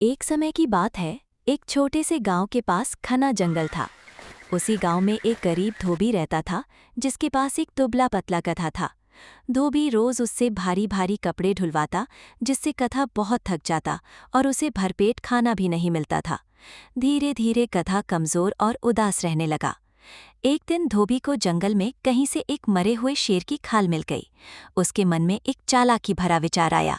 एक समय की बात है। एक छोटे से गांव के पास घना जंगल था। उसी गांव में एक गरीब धोबी रहता था, जिसके पास एक दुबला पतला गधा था। धोबी रोज उससे भारी भारी कपड़े ढुलवाता, जिससे गधा बहुत थक जाता और उसे भरपेट खाना भी नहीं मिलता था। धीरे धीरे गधा कमजोर और उदास रहने लगा। एक दिन धोबी को जंगल में कहीं से एक मरे हुए शेर की खाल मिल गई। उसके मन में एक चालाकी भरा विचार आया।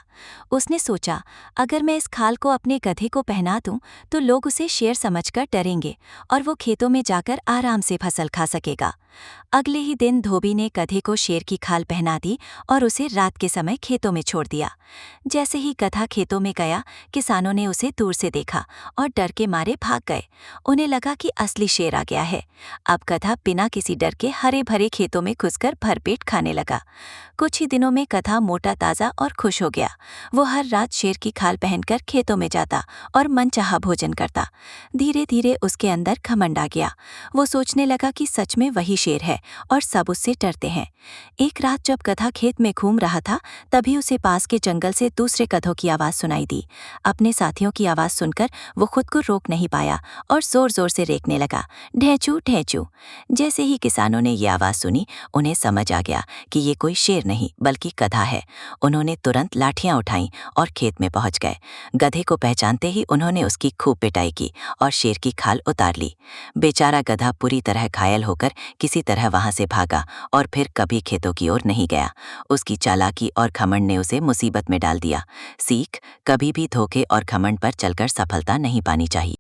उसने सोचा, अगर मैं इस खाल को अपने गधे को पहना दूं तो लोग उसे शेर समझकर डरेंगे और वो खेतों में जाकर आराम से फसल खा सकेगा। अगले ही दिन धोबी ने गधे को शेर की खाल पहना दी और उसे रात के समय खेतों में छोड़ दिया। जैसे ही गधा खेतों में गया, किसानों ने उसे दूर से देखा और डर के मारे भाग गए। उन्हें लगा कि असली शेर आ गया है। अब गधा बिना किसी डर के हरे भरे खेतों में घुसकर भरपेट खाने लगा। कुछ ही दिनों में गधा मोटा ताजा और खुश हो गया। वो हर रात शेर की खाल पहनकर खेतों में जाता और मनचाहा भोजन करता। धीरे धीरे उसके अंदर घमंड आ गया। वो सोचने लगा कि सच में वही शेर है और सब उससे डरते हैं। एक रात जब गधा खेत में घूम रहा था, तभी उसे पास के जंगल से दूसरे गधों की आवाज सुनाई दी। अपने साथियों की आवाज सुनकर वो खुद को रोक नहीं पाया और जोर जोर से रेंकने लगा, ढेंचू ढेंचू। जैसे ही किसानों ने ये आवाज सुनी, उन्हें समझ आ गया कि ये कोई शेर नहीं बल्कि गधा है। उन्होंने तुरंत लाठियां उठाईं और खेत में पहुंच गए। गधे को पहचानते ही उन्होंने उसकी खूब पिटाई की और शेर की खाल उतार ली। बेचारा गधा पूरी तरह घायल होकर किसी तरह वहां से भागा और फिर कभी खेतों की ओर नहीं गया। उसकी चालाकी और घमंड ने उसे मुसीबत में डाल दिया। सीख: कभी भी धोखे और घमंड पर चलकर सफलता नहीं पानी चाहिए।